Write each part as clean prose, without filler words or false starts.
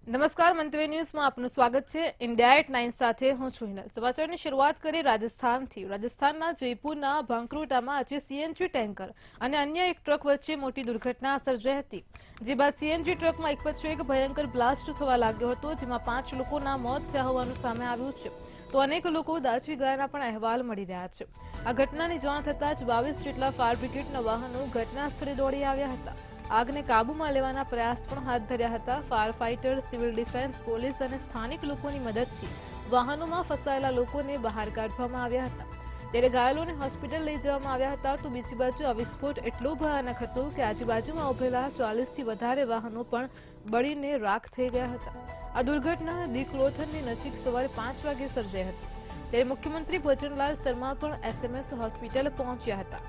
નમસ્કાર, મંતવ્ય ન્યૂઝમાં આપનું સ્વાગત છે। ઇન્ડિયા એટ 9 સાથે હું છું હિનલ। સમાચારની શરૂઆત કરી રાજસ્થાનથી। રાજસ્થાનના જયપુરના ભાંકરોટામાં આજે સીએનજી ટેન્કર અને અન્ય એક ટ્રક વચ્ચે મોટી દુર્ઘટના સર્જાઈ હતી, જે બાદ સીએનજી ટ્રકમાં એક પછી એક ભયંકર બ્લાસ્ટ થવા લાગ્યો હતો, જેમાં 5 લોકોના મોત થયા હોવાનું સામે આવ્યું છે, તો અનેક લોકો દાઝી ગયાના પણ અહેવાલ મળી રહ્યા છે। આ ઘટનાની જાણ થતાં જ 22 જેટલા ફાયર બ્રિગેડના વાહનો ઘટના સ્થળે દોડી આવ્યા હતા। આગને કાબૂમાં લેવાના પ્રયાસ પણ હાથ ધર્યા હતા। Fire fighter, civil defence, police અને સ્થાનિક લોકોની મદદથી વાહનોમાં ફસાયેલા લોકોને બહાર કાઢવામાં આવ્યા હતા, ત્યારે ઘાયલોને હોસ્પિટલ લઈ જવામાં આવ્યા હતા। તો બીજી બાજુ આ વિસ્ફોટ એટલો ભયાનક હતો કે આજુબાજુમાં ઉભેલા 40થી વધારે વાહનો પણ બળીને રાખ થઈ ગયા હતા। આ દુર્ઘટના દીકલોથરની નજીક સવારે 5 વાગે સર્જાઈ હતી, ત્યારે મુખ્યમંત્રી ભજનલાલ શર્મા પણ એસએમએસ હોસ્પિટલ પહોંચ્યા હતા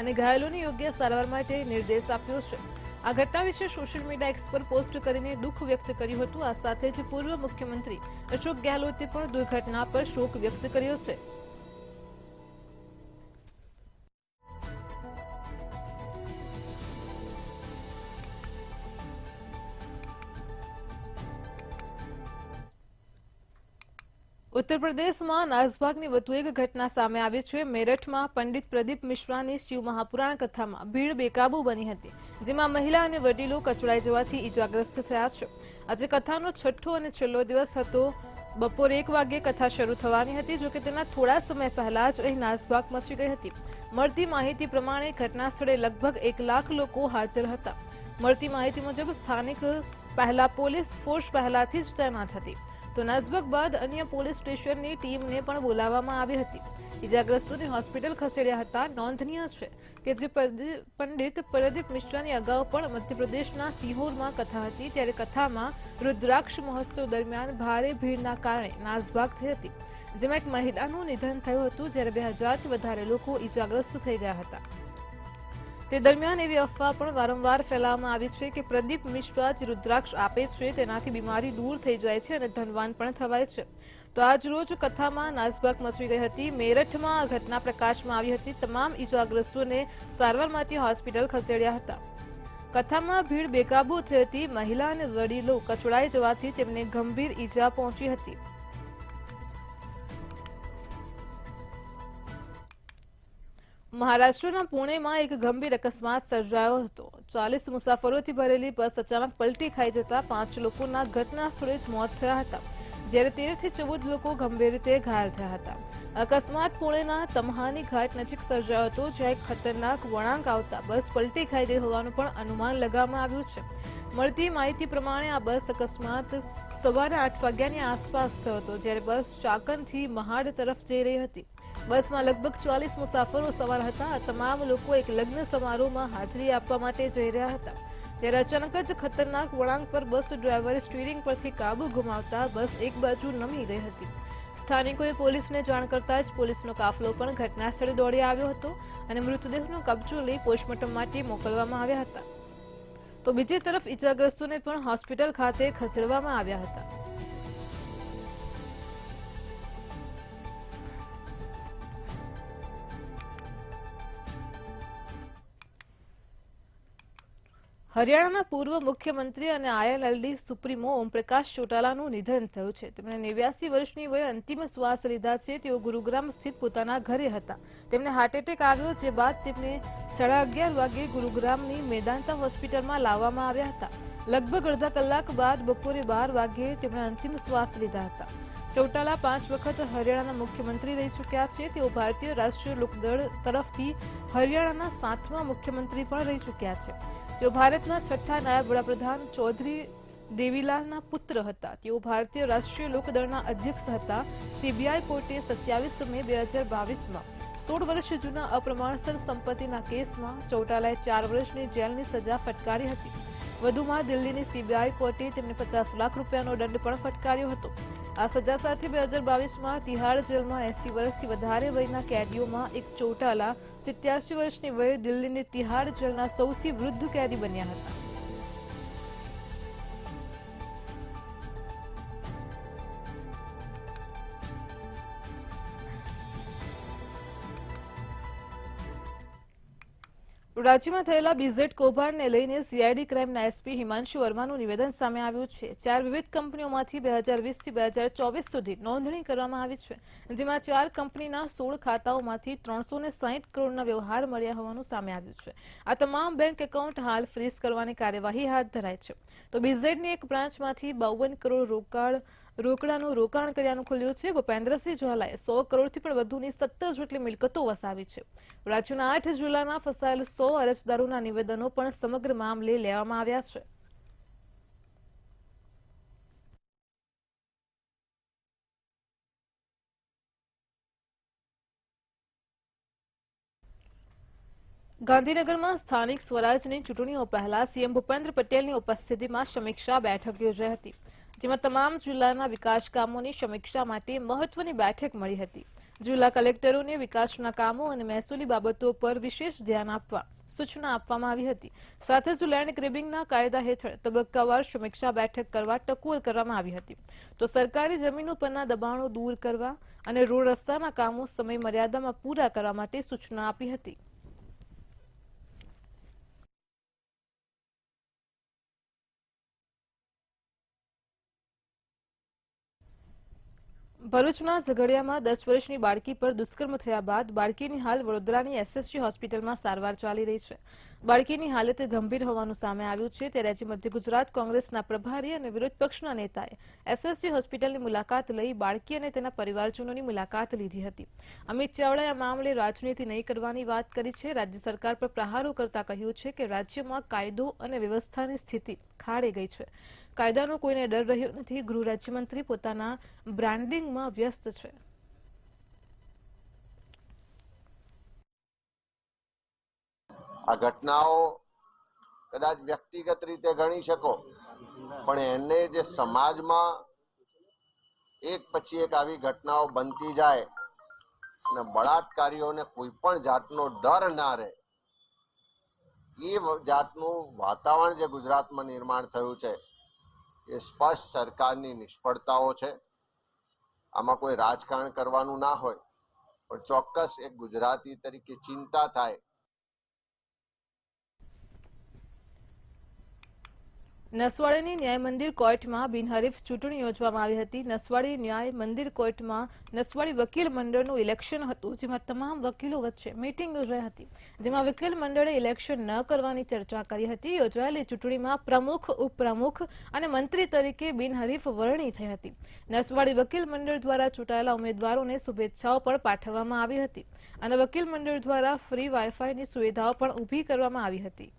અને ઘાયલોને યોગ્ય સારવાર માટે નિર્દેશ આપ્યો છે। આ ઘટના વિશે સોશિયલ મીડિયા એક્સ પર પોસ્ટ કરીને દુઃખ વ્યક્ત કર્યું હતું। આ સાથે જ પૂર્વ મુખ્યમંત્રી અશોક ગેહલોતે પણ દુર્ઘટના પર શોક વ્યક્ત કર્યો છે। ઉત્તર પ્રદેશમાં નાસભાગની વધુ એક ઘટના સામે આવી છે। મેરઠમાં પંડિત પ્રદીપ મિશ્રાની શિવ મહાપુરાણ કથામાં ભીડ બેકાબુ બની હતી, જેમાં મહિલા અને વડીલો કચડાઈ જવાથી ઈજાગ્રસ્ત થયા છે। આજે કથાનો છઠ્ઠો અને છેલ્લો દિવસ હતો। બપોરે 1 વાગ્યે કથા શરૂ થવાની હતી, જોકે તેના થોડા સમય પહેલા જ અહીં નાસભાગ મચી ગઈ હતી। મળતી માહિતી પ્રમાણે ઘટના સ્થળે લગભગ 1 લાખ લોકો હાજર હતા। મળતી માહિતી મુજબ સ્થાનિક પોલીસ ફોર્સ પહેલાથી જ તૈનાત હતી, તો નાસભાગ બાદ અન્ય પોલીસ સ્ટેશનની ટીમને પણ બોલાવવામાં આવી હતી। ઈજાગ્રસ્તોને હોસ્પિટલ ખસેડ્યા હતા। નોંધનીય છે કે જે પંડિત પ્રદીપ મિશ્રાની અગાઉ પણ મધ્યપ્રદેશના સિહોરમાં કથા હતી, ત્યારે કથામાં રુદ્રાક્ષ મહોત્સવ દરમિયાન ભારે ભીડના કારણે નાસભાગ થઈ હતી, જેમાં એક મહિલાનું નિધન થયું હતું, જ્યારે 2000થી વધારે લોકો ઈજાગ્રસ્ત થઈ ગયા હતા। તે દરમિયાન એવી અફવા પણ વારંવાર ફેલાવવામાં આવી છે કે પ્રદીપ મિશ્રા જે રુદ્રાક્ષ આપે છે તેનાથી બીમારી દૂર થઈ જાય છે અને ધનવાન પણ થવાય છે। તો આજ રોજ કથામાં નાસભાગ મચી ગઈ હતી। મેરઠમાં આ ઘટના પ્રકાશમાં આવી હતી। તમામ ઈજાગ્રસ્તોને સારવાર માટે હોસ્પિટલ ખસેડ્યા હતા। કથામાં ભીડ બેકાબુ થઈ હતી। મહિલા અને વડીલો કચડાઈ જવાથી તેમને ગંભીર ઈજા પહોંચી હતી। મહારાષ્ટ્રના પુણેમાં એક ગંભીર અકસ્માત સર્જાયો હતો। 40 મુસાફરોથી ભરેલી બસ અચાનક પલટી ખાઈ જતા 5 લોકોના ઘટના સ્થળે જ મોત થયા હતા, જ્યારે 13થી 14 લોકો ગંભીર રીતે ઘાયલ થયા હતા। અકસ્માત પુણેના તમહાની ઘાટ નજીક સર્જાયો હતો, જ્યાં એક ખતરનાક વળાંક આવતા બસ પલટી ખાઈ ગઈ હોવાનું પણ અનુમાન લગાવવામાં આવ્યું છે। મળતી માહિતી પ્રમાણે આ બસ અકસ્માત સવારે 8 વાગ્યાની આસપાસ થયો હતો, જ્યારે બસ ચાકણથી મહાડ તરફ જઈ રહી હતી। બસમાં લગભગ 40 મુસાફરો સવાર હતા। આ તમામ લોકો એક લગ્ન સમારોહમાં હાજરી આપવા માટે જઈ રહ્યા હતા, ત્યારે અચાનક જ ખતરનાક વળાંક પર બસ ડ્રાઈવરે સ્ટીયરિંગ પરથી કાબુ ગુમાવતા બસ એક બાજુ નમી ગઈ હતી। સ્થાનિકોએ પોલીસને જાણ કરતા જ પોલીસનો કાફલો પણ ઘટના સ્થળે દોડી આવ્યો હતો અને મૃતદેહનો કબજો લઈ પોસ્ટમોર્ટમ માટે મોકલવામાં આવ્યા હતા, તો બીજી તરફ ઈજાગ્રસ્તોને પણ હોસ્પિટલ ખાતે ખસેડવામાં આવ્યા હતા। હરિયાણાના પૂર્વ મુખ્યમંત્રી અને આઈએનએલડી સુપ્રીમો ઓમપ્રકાશ ચૌટાલાનું નિધન થયું છે। તેમણે 89 વર્ષની વયે અંતિમ શ્વાસ લીધા છે। તેઓ ગુરુગ્રામ સ્થિત પોતાના ઘરે હતા। તેમને હાર્ટ એટેક આવ્યો, જે બાદ તેમને 11:30 વાગે ગુરુગ્રામની મેદાંતા હોસ્પિટલમાં લાવવામાં આવ્યા હતા। લગભગ અડધા કલાક બાદ બપોરે 12 વાગે તેમણે અંતિમ શ્વાસ લીધા હતા। ચૌટાલા 5 વખત હરિયાણાના મુખ્યમંત્રી રહી ચૂક્યા છે। તેઓ ભારતીય રાષ્ટ્રીય લોકદળ તરફથી હરિયાણાના 7મા મુખ્યમંત્રી પણ રહી ચૂક્યા છે। તેઓ ભારતના 6થા નાયબ વડાપ્રધાન ચૌધરી દેવીલાલના પુત્ર હતા। તેઓ ભારતીય રાષ્ટ્રીય લોકદળના અધ્યક્ષ હતા। સીબીઆઈ કોર્ટે 27 મે 2022માં 16 વર્ષ જૂના અપ્રમાણસર સંપત્તિના કેસમાં ચૌટાલાએ 4 વર્ષની જેલની સજા ફટકારી હતી। વધુમાં દિલ્હીની સીબીઆઈ કોર્ટે તેમને 50 લાખ રૂપિયાનો દંડ પણ ફટકાર્યો હતો। આ સજા સાથે 2022માં તિહાડ જેલમાં 80 વર્ષથી વધારે વયના કેદીઓમાં એક ચૌટાલા 87 વર્ષની વયે દિલ્હીની તિહાડ જેલના સૌથી વૃદ્ધ કેદી બન્યા હતા। રાજ્યમાં થયેલા બીઝેડ કૌભાંડને લઈને સીઆઈડી ક્રાઇમના એસપી હિમાંશુ વર્માનું નિવેદન સામે આવ્યું છે। 4 વિવિધ કંપનીઓમાંથી 2020 થી 2024 સુધી નોંધણી કરવામાં આવી છે, જેમાં 4 કંપનીના 16 ખાતાઓમાંથી 360 કરોડના વ્યવહાર મળ્યા હોવાનું સામે આવ્યું છે। આ તમામ બેંક એકાઉન્ટ હાલ ફ્રીઝ કરવાની કાર્યવાહી હાથ ધરાઈ છે। તો બીઝેડની એક બ્રાન્ચમાંથી 52 કરોડ રોકડાનું રોકાણ કર્યાનું ખુલ્યું છે। ભૂપેન્દ્રસિંહ ઝાલાએ 100 કરોડથી પણ વધુની 17 જેટલી મિલકતો વસાવી છે। રાજ્યના 8 જિલ્લાના ફસાયેલ 100 અરજદારોના નિવેદનો પણ સમગ્ર મામલે લેવામાં આવ્યા છે। ગાંધીનગરમાં સ્થાનિક સ્વરાજની ચૂંટણીઓ પહેલા સીએમ ભૂપેન્દ્ર પટેલની ઉપસ્થિતિમાં સમીક્ષા બેઠક યોજાઈ હતી, જેમાં તમામ જિલ્લાના વિકાસ કામોની સમીક્ષા માટે મહત્વની બેઠક મળી હતી। જિલ્લા કલેક્ટરોને વિકાસના કામો અને મહેસૂલી બાબતો પર વિશેષ ધ્યાન આપવા સૂચના આપવામાં આવી હતી। સાથે જ લેન્ડ ગ્રેબિંગના કાયદા હેઠળ તબક્કાવાર સમીક્ષા બેઠક કરવા ટકોર કરવામાં આવી હતી। તો સરકારી જમીનો પરના દબાણો દૂર કરવા અને રોડ રસ્તાના કામો સમય મર્યાદામાં પૂરા કરવા માટે સૂચના આપી હતી। ભરૂચના ઝઘડિયામાં 10 વર્ષની બાળકી પર દુષ્કર્મ થયા બાદ બાળકીની હાલ વડોદરાની એસએસજી હોસ્પિટલમાં સારવાર ચાલી રહી છે। બાળકીની હાલત ગંભીર હોવાનું સામે આવ્યું છે, ત્યારે આજે મધ્ય ગુજરાત કોંગ્રેસના પ્રભારી અને વિરોધ પક્ષના નેતાએ એસએસજી હોસ્પિટલની મુલાકાત લઈ બાળકી અને તેના પરિવારજનોની મુલાકાત લીધી હતી। અમિત ચાવડાએ આ મામલે રાજનીતિ નહીં કરવાની વાત કરી છે। રાજ્ય સરકાર પર પ્રહારો કરતા કહ્યું છે કે રાજ્યમાં કાયદો અને વ્યવસ્થાની સ્થિતિ ખાડે ગઈ છે। કાયદાનો કોઈને ડર રહ્યો નથી। ગૃહ રાજ્યમંત્રી પોતાના બ્રાન્ડિંગમાં વ્યસ્ત છે। આ ઘટનાઓ કદાચ વ્યક્તિગત રીતે ગણી શકો, પણ એને જે સમાજમાં એક પછી એક આવી ઘટનાઓ બનતી જાય અને બળાત્કારીઓને કોઈ પણ જાતનો ડર ના રહે, એ જાતનું વાતાવરણ જે ગુજરાતમાં નિર્માણ થયું છે એ સ્પષ્ટ સરકારની નિષ્ફળતાઓ છે। આમાં કોઈ રાજકારણ કરવાનું ના હોય, પણ ચોક્કસ એક ગુજરાતી તરીકે ચિંતા થાય। નસવાડીની ન્યાય મંદિર કોર્ટમાં બિનહરીફ ચૂંટણી યોજવામાં આવી હતી। નસવાડી ન્યાય મંદિર કોર્ટમાં નસવાડી વકીલ મંડળનું ઇલેક્શન હતું, જેમાં તમામ વકીલો વચ્ચે મીટિંગ યોજાઈ હતી, જેમાં વકીલ મંડળે ઇલેક્શન ન કરવાની ચર્ચા કરી હતી। યોજાયેલી ચૂંટણીમાં પ્રમુખ, ઉપપ્રમુખ અને મંત્રી તરીકે બિનહરીફ વરણી થઈ હતી। નસવાડી વકીલ મંડળ દ્વારા ચૂંટાયેલા ઉમેદવારોને શુભેચ્છાઓ પણ પાઠવવામાં આવી હતી અને વકીલ મંડળ દ્વારા ફ્રી વાઈફાઈની સુવિધાઓ પણ ઊભી કરવામાં આવી હતી।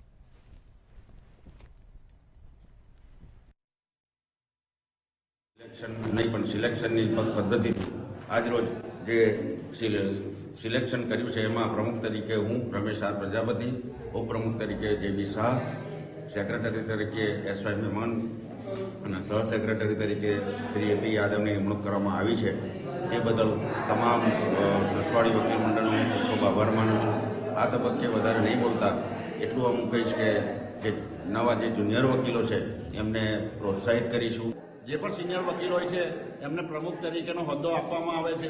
નહીં પણ સિલેક્શનની પદ્ધતિથી આજરોજ જે સિલેક્શન કર્યું છે એમાં પ્રમુખ તરીકે હું રમેશ આર પ્રજાપતિ, ઉપપ્રમુખ તરીકે જે.બી. શાહ, સેક્રેટરી તરીકે એસ.વાય. મહેમાન અને સહ સેક્રેટરી તરીકે શ્રી એ.પી. યાદવની નિમણૂક કરવામાં આવી છે। એ બદલ તમામ નસવાડી વકીલ મંડળનો ખૂબ ખૂબ આભાર માનું છું। આ તબક્કે વધારે નહીં બોલતા એટલું હું કહીશ કે જે નવા જે જુનિયર વકીલો છે એમને પ્રોત્સાહિત કરીશું। જે પણ સિનિયર વકીલ હોય છે એમને પ્રમુખ તરીકેનો હોદ્દો આપવામાં આવે છે।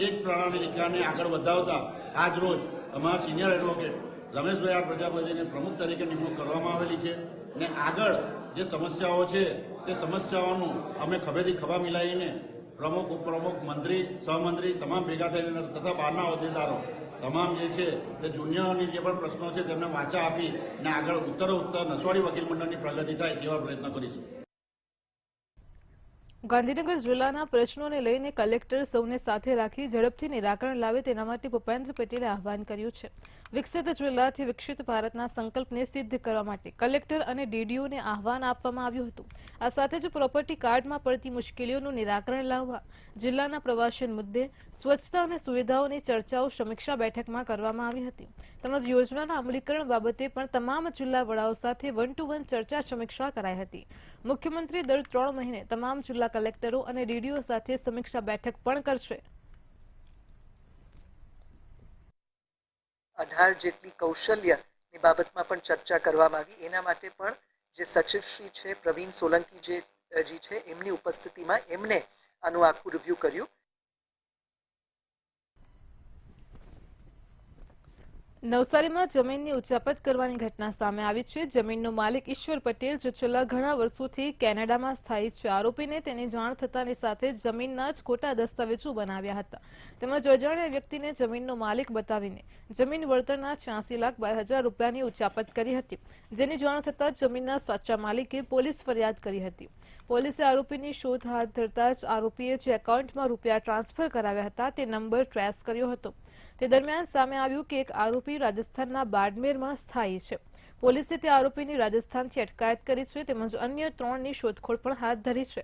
એક પ્રણાલિકાને આગળ વધાવતા આજ રોજ અમારા સિનિયર એડવોકેટ રમેશભાઈ આર પ્રજાપતિને પ્રમુખ તરીકે નિમણૂક કરવામાં આવેલી છે ને આગળ જે સમસ્યાઓ છે તે સમસ્યાઓનું અમે ખભેથી ખભા મિલાવીને પ્રમુખ, ઉપપ્રમુખ, મંત્રી, સહમંત્રી તમામ ભેગા થઈને તથા બહારના હોદ્દેદારો તમામ જે છે તે જુનિયરની જે પણ પ્રશ્નો છે તેમને વાચા આપી ને આગળ ઉત્તરોત્તર નસવાડી વકીલ મંડળની પ્રગતિ થાય તેવા પ્રયત્ન કરીશું। ગાંધીનગર જિલ્લાના પ્રશ્નોને લઈને કલેક્ટર સૌને સાથે રાખી ઝડપથી નિરાકરણ લાવે તેના માટે ભૂપેન્દ્ર પટેલે આહવાન કર્યું છે। વિકસિત જિલ્લાથી વિકસિત ભારતના સંકલ્પને સિદ્ધ કરવા માટે કલેક્ટર અને ડીડીઓને આહવાન આપવામાં આવ્યું હતું। આ સાથે જ પ્રોપર્ટી કાર્ડમાં પડતી મુશ્કેલીઓનું નિરાકરણ લાવવા જિલ્લાના પ્રવાસન મુદ્દે સ્વચ્છતા અને સુવિધાઓની ચર્ચાઓ સમીક્ષા બેઠકમાં કરવામાં આવી હતી, તેમજ યોજનાના અમલીકરણ બાબતે પણ તમામ જિલ્લા વડાઓ સાથે 1-to-1 ચર્ચા સમીક્ષા કરાઈ હતી। મુખ્યમંત્રી દર 3 મહિને તમામ જિલ્લા કલેક્ટરો અને ડીડીઓ સાથે સમીક્ષા બેઠક પણ કરશે। 18 જેટલી કૌશલ્યની બાબતમાં પણ ચર્ચા કરવામાં આવી। એના માટે પણ જે સચિવશ્રી છે પ્રવીણ સોલંકી જે છે એમની ઉપસ્થિતિમાં એમને આનું આખું રિવ્યુ કર્યું। નવસારીમાં જમીનની ઉચાપત કરવાની ઘટના સામે આવી છે। જમીનનો માલિક ઈશ્વર પટેલ, જે છેલ્લા ઘણા વર્ષોથી કેનેડામાં સ્થાયી છે, આરોપીને તેની જાણ થતાની સાથે જમીનના જ ખોટા દસ્તાવેજો બનાવ્યા હતા તેમજ અજાણ્યા વ્યક્તિને જમીનનો માલિક બતાવીને જમીન વળતરના 86,12,000 રૂપિયાની ઉચાપત કરી હતી, જેની જાણ થતાં જમીનના સાચા માલિકે પોલીસ ફરિયાદ કરી હતી। પોલીસે આરોપીની શોધ હાથ ધરતા જ આરોપીએ જે એકાઉન્ટમાં રૂપિયા ટ્રાન્સફર કરાવ્યા હતા તે નંબર ટ્રેસ કર્યો હતો। તે દરમિયાન સામે આવ્યું કે એક આરોપી રાજસ્થાનના બાડમેરમાં સ્થાયી છે। પોલીસે તે આરોપીની રાજસ્થાનથી અટકાયત કરી છે તેમજ અન્ય 3ની શોધખોળ પણ હાથ ધરી છે।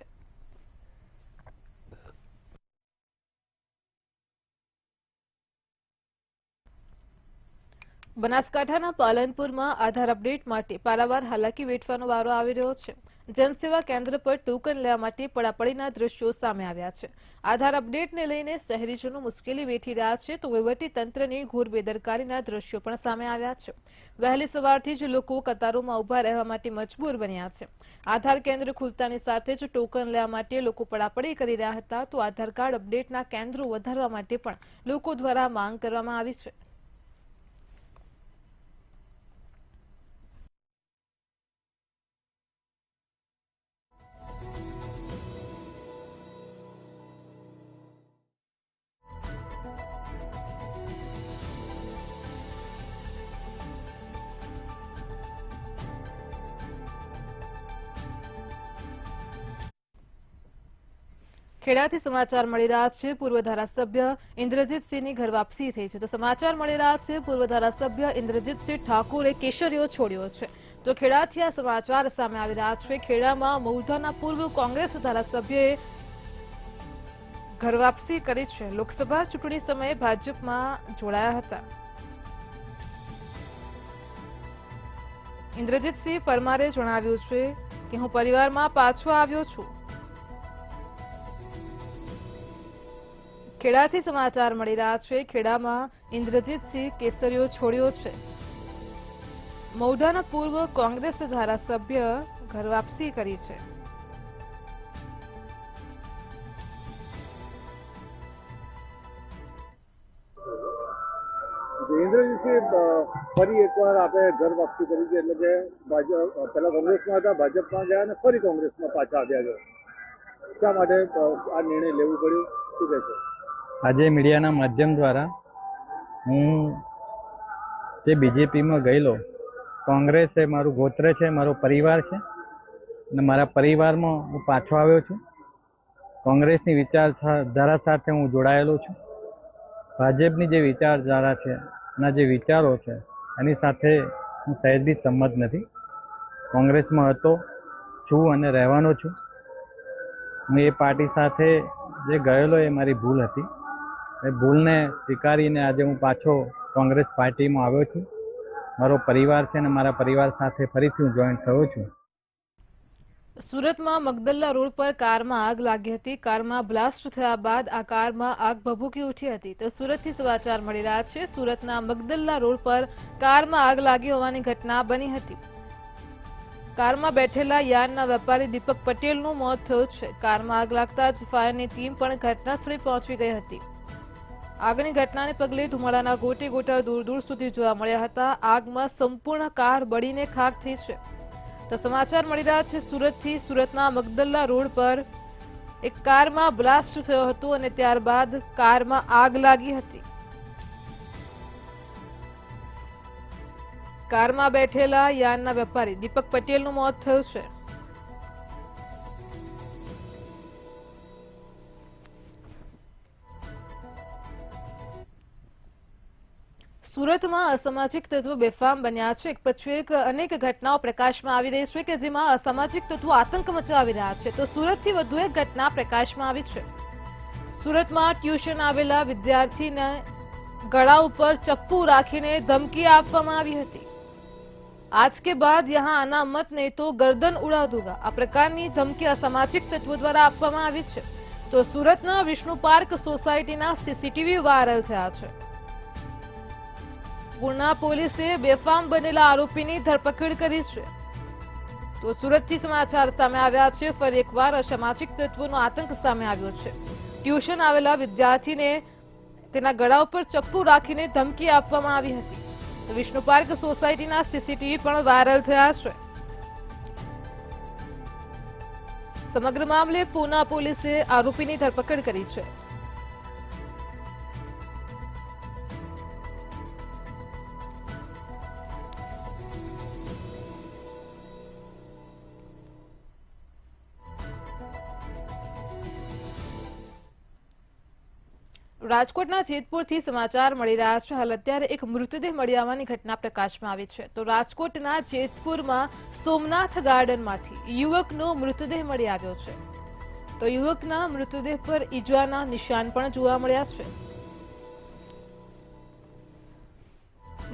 બનાસકાંઠાના પાલનપુરમાં આધાર અપડેટ માટે પારાવાર હાલાકી વેઠવાનો વારો આવી રહ્યો છે। જનસેવા કેન્દ્ર પર ટોકન લેવા માટે પડાપડીના દ્રશ્યો સામે આવ્યા છે। આધાર અપડેટને લઈને શહેરીજનો મુશ્કેલી વેઠી રહ્યા છે તો વહીવટી તંત્રની ઘોર બેદરકારીના દ્રશ્યો પણ સામે આવ્યા છે। વહેલી સવારથી જ લોકો કતારોમાં ઊભા રહેવા માટે મજબૂર બન્યા છે। આધાર કેન્દ્ર ખુલતાની સાથે જ ટોકન લેવા માટે લોકો પડાપડી કરી રહ્યા હતા તો આધાર કાર્ડ અપડેટના કેન્દ્રો વધારવા માટે પણ લોકો દ્વારા માંગ કરવામાં આવી છે। ખેડાથી સમાચાર મળી રહ્યા છે। પૂર્વ ધારાસભ્ય ઇન્દ્રજીતસિંહની ઘર વાપસી થઈ છે તો સમાચાર મળી રહ્યા છે પૂર્વ ધારાસભ્ય ઇન્દ્રજીતસિંહ ઠાકોરે કેસરીયો છોડ્યો છે તો ખેડાથી આ સમાચાર સામે આવી રહ્યા છે। ખેડામાં મહુધાના પૂર્વ કોંગ્રેસ ધારાસભ્યએ ઘર વાપસી કરી છે। લોકસભા ચૂંટણી સમયે ભાજપમાં જોડાયા હતા। ઇન્દ્રજીતસિંહ પરમારે જણાવ્યું છે કે હું પરિવારમાં પાછો આવ્યો છું। ખેડાથી સમાચાર મળી રહ્યા છે। ખેડામાં ઇન્દ્રજીતસિંહ કેસરીયો છોડ્યો છે। મહુધાના પૂર્વ કોંગ્રેસ ધારાસભ્ય ઘર વાપસી કરી છે। ઇન્દ્રજીતસિંહ ફરી એકવાર આપણે ઘર વાપસી કરી છે, એટલે કે ભાજપ પહેલા કોંગ્રેસમાં હતા, ભાજપમાં ગયા અને ફરી કોંગ્રેસમાં પાછા આવ્યા છે। શા માટે આ નિર્ણય લેવું પડ્યું, શું કહે છે? આજે મીડિયાના માધ્યમ દ્વારા હું જે બીજેપીમાં ગયેલો, કોંગ્રેસ એ મારું ગોત્ર છે, મારો પરિવાર છે અને મારા પરિવારમાં હું પાછો આવ્યો છું। કોંગ્રેસની વિચારધારા સાથે હું જોડાયેલો છું। ભાજપની જે વિચારધારા છે એના જે વિચારો છે એની સાથે હું સહેજ બી સંમત નથી। કોંગ્રેસમાં હતો, છું અને રહેવાનો છું। હું એ પાર્ટી સાથે જે ગયેલો એ મારી ભૂલ હતી। એ ભૂલને સ્વીકારીને આજે હું પાછો કોંગ્રેસ પાર્ટીમાં આવ્યો છું। મારો પરિવાર છે અને મારા પરિવાર સાથે ફરીથી હું જોઈન થયો છું। સુરતમાં મગદલ્લા રોડ પર કારમાં આગ લાગી હતી। કારમાં બ્લાસ્ટ થયા બાદ આ કારમાં આગ ભભૂકી ઉઠી હતી તો સુરતથી સમાચાર મળી રહ્યા છે। સુરતના મગદલ્લા રોડ પર કારમાં આગ લાગી હોવાની ઘટના બની હતી। કારમાં બેઠેલા યાર્ડના વેપારી દીપક પટેલનું મોત થયું છે। કારમાં આગ લાગતા જ ફાયરની ટીમ પણ ઘટના સ્થળે પહોંચી ગઈ હતી। આગની ઘટનાને પગલે ધુમાડાના ગોટે ગોટા દૂર દૂર સુધી જોવા મળ્યા હતા। આગમાં સંપૂર્ણ કાર બળીને ખાખ થઈ છે તો સમાચાર મળી રહ્યા છે સુરતથી। સુરતના મગદલ્લા રોડ પર એક કારમાં બ્લાસ્ટ થયો હતો અને ત્યારબાદ કારમાં આગ લાગી હતી। કારમાં બેઠેલા યાર્ડના વેપારી દીપક પટેલનું મોત થયું છે। સુરતમાં અસામાજિક તત્વો બેફામ બન્યા છે। એક પછી એક અનેક ઘટનાઓ પ્રકાશમાં આવી રહી છે કે જેમાં અસામાજિક તત્વો આતંક મચાવી રહ્યા છે તો સુરતથી વધુ એક ઘટના પ્રકાશમાં આવી છે। સુરતમાં ટ્યુશન આવેલા વિદ્યાર્થીને ગળા ઉપર ચપ્પુ રાખીને ધમકી આપવામાં આવી હતી। आज के बाद यहाँ आना मत नहीं तो गर्दन उड़ा दूंगा આ પ્રકારની ધમકી અસામાજિક તત્વો દ્વારા આપવામાં આવી છે તો સુરતના વિષ્ણુ પાર્ક સોસાયટીના સીસીટીવી વાયરલ થયા છે। પૂર્ણા પોલીસે બેફામ બનેલા આરોપીની ધરપકડ કરી છે તો સુરતથી સમાચાર સામે આવ્યા છે। ફરી એકવાર અસામાજિક તત્વોનો આતંક સામે આવ્યો છે। ટ્યુશન આવેલા વિદ્યાર્થીને તેના ગળા ઉપર ચપ્પુ રાખીને ધમકી આપવામાં આવી હતી। તો વિષ્ણુ પાર્ક સોસાયટીના સીસીટીવી પણ વાયરલ થયા છે. સમગ્ર મામલે પૂના પોલીસે આરોપીની ધરપકડ કરી છે. રાજકોટના જેતપુરથી સમાચાર મળી રહ્યા છે. હાલ અત્યારે એક મૃતદેહ મળી આવવાની ઘટના પ્રકાશમાં આવી છે. તો રાજકોટના જેતપુરમાં સોમનાથ ગાર્ડનમાંથી યુવકનો મૃતદેહ મળી આવ્યો છે. તો યુવકના મૃતદેહ પર ઈજાના નિશાન પણ જોવા મળ્યા છે.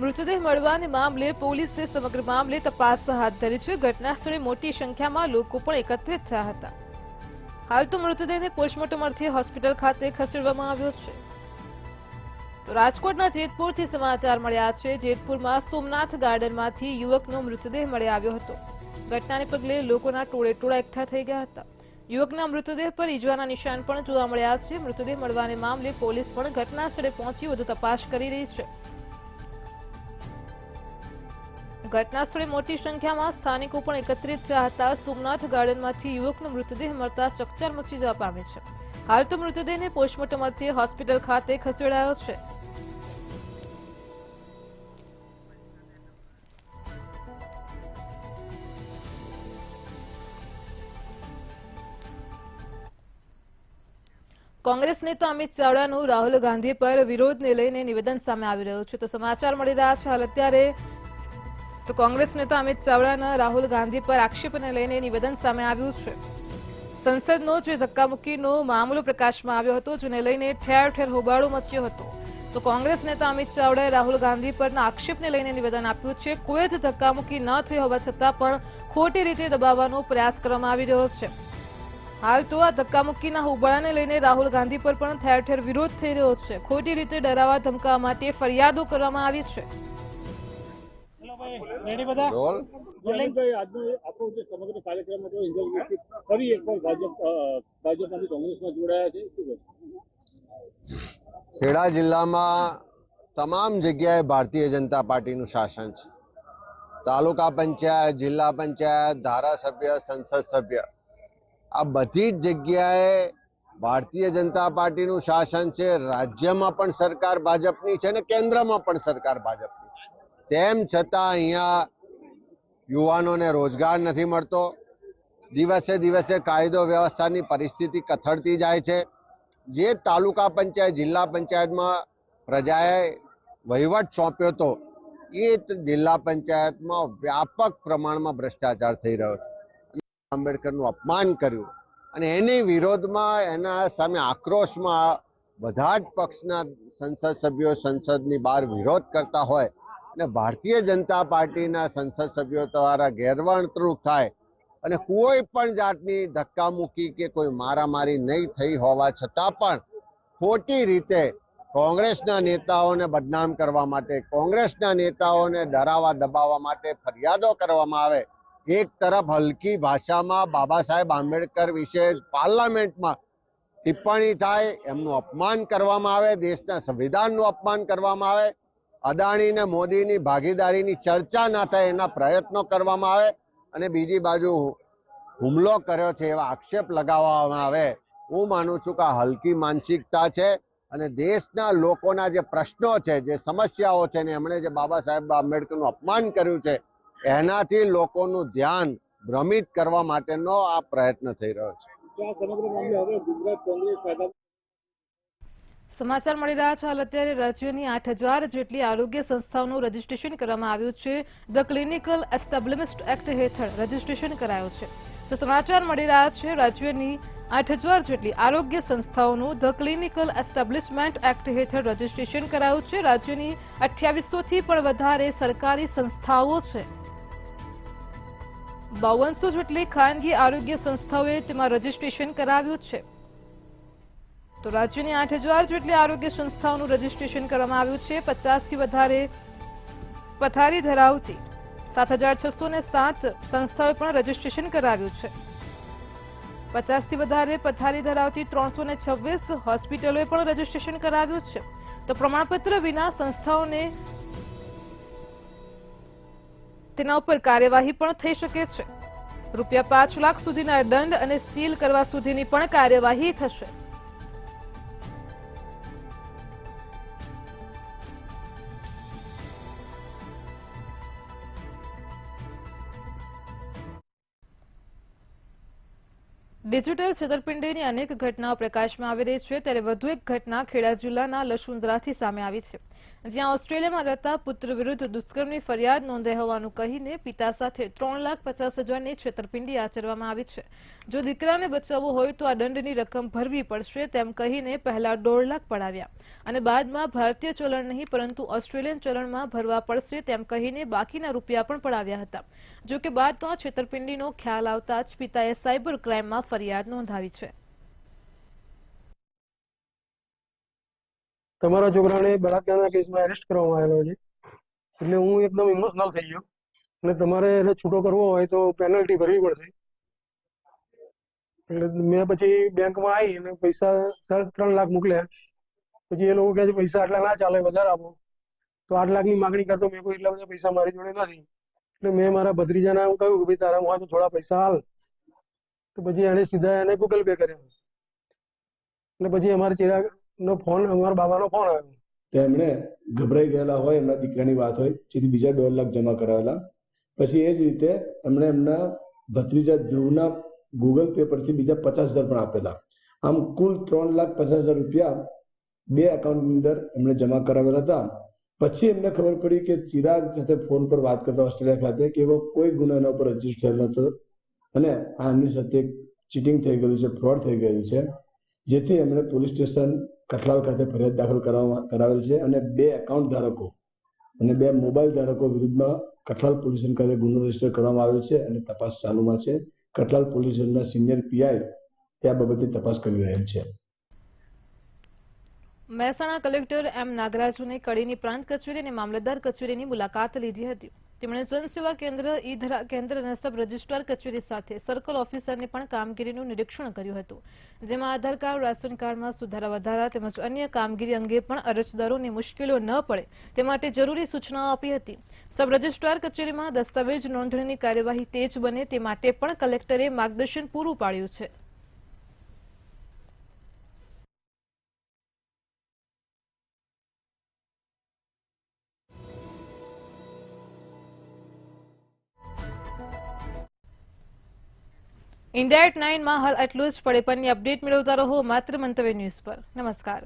મૃતદેહ મળવાને મામલે પોલીસે સમગ્ર મામલે તપાસ હાથ ધરી છે. ઘટના સ્થળે મોટી સંખ્યામાં લોકો પણ એકત્રિત થયા હતા. હાલ તો મૃતદેહને પોસ્ટમોર્ટમ અર્થે હોસ્પિટલ ખાતે ખસેડવામાં આવ્યો છે. તો રાજકોટના જેતપુરથી સમાચાર મળ્યા છે. જેતપુરમાં સોમનાથ ગાર્ડનમાંથી યુવકનો મૃતદેહ મળી આવ્યો હતો. ઘટનાને પગલે લોકોના ટોળેટોળા એકઠા થઈ ગયા હતા. યુવકના મૃતદેહ પર ઈજાના નિશાન પણ જોવા મળ્યા છે. મૃતદેહ મળવાને મામલે પોલીસ પણ ઘટના સ્થળે પહોંચી વધુ તપાસ કરી રહી છે. ઘટના સ્થળે મોટી સંખ્યામાં સ્થાનિકો પણ એકત્રિત થયા હતા. સોમનાથ ગાર્ડનમાંથી યુવકનો મૃતદેહ મળતા ચકચાર મચી જવા પામી છે. હાલ તો મૃતદેહને પોસ્ટમોર્ટમ અર્થે હોસ્પિટલ ખાતે ખસેડાયો છે. કોંગ્રેસ નેતા અમિત ચાવડાનું રાહુલ ગાંધી પર વિરોધને લઈને નિવેદન સામે આવી રહ્યું છે. તો સમાચાર મળી રહ્યા છે હાલ અત્યારે. તો કોંગ્રેસ નેતા અમિત ચાવડાના રાહુલ ગાંધી પર આક્ષેપને લઈને નિવેદન સામે આવ્યું છે. સંસદનો જે ધક્કામુક્કીનો મામલો પ્રકાશમાં આવ્યો હતો, જેને લઈને ઠેર ઠેર હોબાળો મચ્યો હતો. તો કોંગ્રેસ નેતા અમિત ચાવડાએ રાહુલ ગાંધી પરના આક્ષેપને લઈને નિવેદન આપ્યું છે. કોઈ જ ધક્કામુક્કી ન થઈ હોવા છતાં પણ ખોટી રીતે દબાવવાનો પ્રયાસ કરવામાં આવી રહ્યો છે. હાલ તો આ ધક્કામુક્કીના હોબાળાને લઈને રાહુલ ગાંધી પર પણ ઠેર ઠેર વિરોધ થઈ રહ્યો છે. ખોટી રીતે ડરાવવા ધમકાવવા માટે ફરિયાદો કરવામાં આવી છે. જયંતભાઈ, આજનો આપણો જે સમગ્ર કાર્યક્રમ હતો ઇન્ટરવ્યુ ફરી એકવાર ભાજપમાંથી કોંગ્રેસમાં જોડાયા છે, શું કહે? ખેડા જિલ્લામાં તમામ જગ્યાએ ભારતીય જનતા પાર્ટીનું શાસન છે. તાલુકા પંચાયત, જિલ્લા પંચાયત, ધારાસભ્ય, સંસદ સભ્ય, આ બધી જ જગ્યાએ ભારતીય જનતા પાર્ટીનું શાસન છે. રાજ્યમાં પણ સરકાર ભાજપની છે અને કેન્દ્રમાં પણ સરકાર ભાજપની. તેમ છતાં અહીંયા યુવાનોને રોજગાર નથી મળતો. દિવસે દિવસે કાયદો વ્યવસ્થાની પરિસ્થિતિ કથળતી જાય છે. જે તાલુકા પંચાયત, જિલ્લા પંચાયતમાં પ્રજાએ વહીવટ સોંપ્યો હતો, એ જિલ્લા પંચાયતમાં વ્યાપક પ્રમાણમાં ભ્રષ્ટાચાર થઈ રહ્યો છે. આંબેડકરનું અપમાન કર્યું અને એની વિરોધમાં, એના સામે આક્રોશમાં બધા જ પક્ષના સંસદ સભ્યો સંસદની બહાર વિરોધ કરતા હોય અને ભારતીય જનતા પાર્ટીના સંસદ સભ્યો દ્વારા ગેરવર્તણૂક થાય અને કોઈ પણ જાતની ધક્કામુક્કી કે કોઈ મારામારી નહીં થઈ હોવા છતાં પણ ખોટી રીતે કોંગ્રેસના નેતાઓને બદનામ કરવા માટે, કોંગ્રેસના નેતાઓને ડરાવવા દબાવવા માટે ફરિયાદો કરવામાં આવે. એક તરફ હલકી ભાષામાં બાબા સાહેબ આંબેડકર વિશે પાર્લામેન્ટમાં ટિપ્પણી થાય, એમનું અપમાન કરવામાં આવે, દેશના સંવિધાનનું અપમાન કરવામાં આવે, અદાણી ને મોદીની ભાગીદારીની ચર્ચા ના થાય એના પ્રયત્નો કરવામાં આવે અને બીજી બાજુ હુમલો કર્યો છે એવા આક્ષેપ લગાવવામાં આવે. હું માનું છું કે આ હલકી માનસિકતા છે અને દેશના લોકોના જે પ્રશ્નો છે, જે સમસ્યાઓ છે ને એમણે જે બાબા સાહેબ આંબેડકરનું અપમાન કર્યું છે, એનાથી લોકોનું ધ્યાન ભ્રમિત કરવા માટેનો આ પ્રયત્ન થઈ રહ્યો છે. સમગ્ર મામલે હવે ગુજરાત કોંગ્રેસ સમાચાર મળી રહ્યા છે હાલ અત્યારે. રાજ્યની 8000 જેટલી આરોગ્ય સંસ્થાઓનું રજીસ્ટ્રેશન કરવામાં આવ્યું છે. ધ ક્લિનિકલ એસ્ટાબ્લિશમેન્ટ એક્ટ હેઠળ રજીસ્ટ્રેશન કરાયું છે. તો સમાચાર મળી રહ્યા છે રાજ્યની 8000 જેટલી આરોગ્ય સંસ્થાઓનું ધ ક્લિનિકલ એસ્ટાબ્લિશમેન્ટ એક્ટ હેઠળ રજીસ્ટ્રેશન કરાયું છે. રાજ્યની 2800થી પણ વધારે સરકારી સંસ્થાઓ છે. 5200 જેટલી ખાનગી આરોગ્ય સંસ્થાઓએ તેમાં રજીસ્ટ્રેશન કરાવ્યું છે. તો રાજ્યની 8000 જેટલી આરોગ્ય સંસ્થાઓનું રજીસ્ટ્રેશન કરવામાં આવ્યું છે. 50થી વધારે પથારી ધરાવતી 7607 સંસ્થાઓએ પણ રજીસ્ટ્રેશન કરાવ્યું છે. 50થી વધારે પથારી ધરાવતી 326 હોસ્પિટલોએ પણ રજીસ્ટ્રેશન કરાવ્યું છે. તો પ્રમાણપત્ર વિના સંસ્થાઓને તેના ઉપર કાર્યવાહી પણ થઈ શકે છે. ₹5 લાખ સુધીના દંડ અને સીલ કરવા સુધીની પણ કાર્યવાહી થશે. ડિજિટલ છેતરપિંડીની અનેક ઘટનાઓ પ્રકાશમાં આવી રહી છે, ત્યારે વધુ એક ઘટના ખેડા જિલ્લાના લશુંદરાથી સામે આવી છે, જ્યાં ઓસ્ટ્રેલિયામાં રહેતા પુત્ર વિરુદ્ધ દુષ્કર્મની ફરિયાદ નોંધાઈ હોવાનું કહીને પિતા સાથે ₹3,50,000ની છેતરપિંડી આચરવામાં આવી છે. જો દીકરાને બચાવવું હોય તો આ દંડની રકમ ભરવી પડશે તેમ કહીને પહેલા 1.5 લાખ પડાવ્યા અને બાદમાં ભારતીય ચલણ નહીં પરંતુ ઓસ્ટ્રેલિયન ચલણમાં ભરવા પડશે તેમ કહીને બાકીના રૂપિયા પણ પડાવ્યા હતા. જો કે બાદમાં છેતરપિંડીનો ખ્યાલ આવતા જ પિતાએ સાયબર ક્રાઇમમાં ફરિયાદ નોંધાવી છે. તમારા છોકરાને બળાત્કારના કેસમાં એરેસ્ટ કરવામાં આવેલો છે, એટલે હું એકદમ ઇમોશનલ થઈ ગયો અને તમારે એને છૂટો કરવો હોય તો પેનલ્ટી ભરવી પડશે. એટલે મેં પછી બેંકમાં આવી અને પૈસા 3.5 લાખ મોકલ્યા. પછી એ લોકો કહે છે પૈસા આટલા ના ચાલે, વધારે આપો. તો 8 લાખની માગણી કરતો મેં કોઈ એટલા બધા પૈસા મારી જોડે નથી, એટલે મેં મારા ભત્રીજાને કહ્યું કે ભાઈ તારા હોય તો થોડા પૈસા હાલ. તો પછી એને સીધા એને ગૂગલ પે કર્યા અને પછી અમારા ચિરાગનો ફોન, અમારા બાબાનો ફોન આવ્યો. તેમણે ગભરાઈ ગયેલા હોય, એમના દીકરાની વાત હોય, જેથી બીજા 1.5 લાખ જમા કરાવેલા. પછી એ જ રીતે એમણે એમના ભત્રીજા ધ્રુવના ગૂગલ પે પરથી બીજા 50,000 પણ આપેલા. આમ કુલ ₹3,50,000 બે એકાઉન્ટની અંદર એમણે જમા કરાવેલા હતા. પછી એમને ખબર પડી કે ચિરાગ સાથે ફોન પર વાત કરતા ઓસ્ટ્રેલિયા ખાતે કે એવો કોઈ ગુનો એના ઉપર રજીસ્ટર થયેલ નહોતો અને આ એમની સાથે ચીટિંગ થઈ ગયું છે, ફ્રોડ થઈ ગયું છે, જેથી એમણે પોલીસ સ્ટેશન કઠલાલ ખાતે ફરિયાદ દાખલ કરાવેલ છે અને 2 એકાઉન્ટ ધારકો અને 2 મોબાઈલ ધારકો વિરુદ્ધમાં કઠલાલ પોલીસ સ્ટેશન ખાતે ગુનો રજીસ્ટર કરવામાં આવ્યો છે અને તપાસ ચાલુમાં છે. કઠલાલ પોલીસ સ્ટેશનના સિનિયર પીઆઈ આ બાબતે તપાસ કરી રહેલ છે. મહેસાણા કલેક્ટર એમ નાગરાજુને કડીની પ્રાંત કચેરી અને મામલતદાર કચેરીની મુલાકાત લીધી હતી. તેમણે જનસેવા કેન્દ્ર, ઈ-ધરા કેન્દ્ર અને સબ રજિસ્ટ્રાર કચેરી સાથે સર્કલ ઓફિસરની પણ કામગીરીનું નિરીક્ષણ કર્યું હતું, જેમાં આધાર કાર્ડ, રાશન કાર્ડમાં સુધારા વધારા તેમજ અન્ય કામગીરી અંગે પણ અરજદારોને મુશ્કેલીઓ ન પડે તે માટે જરૂરી સૂચનાઓ આપી હતી. સબ રજિસ્ટ્રાર કચેરીમાં દસ્તાવેજ નોંધણીની કાર્યવાહી તેજ બને તે માટે પણ કલેક્ટરે માર્ગદર્શન પૂરું પાડ્યું છે. India at 9 માં હાલ આટલું જ. પડે પણની અપડેટ મેળવતા રહો માત્ર મંતવ્ય ન્યૂઝ પર. નમસ્કાર.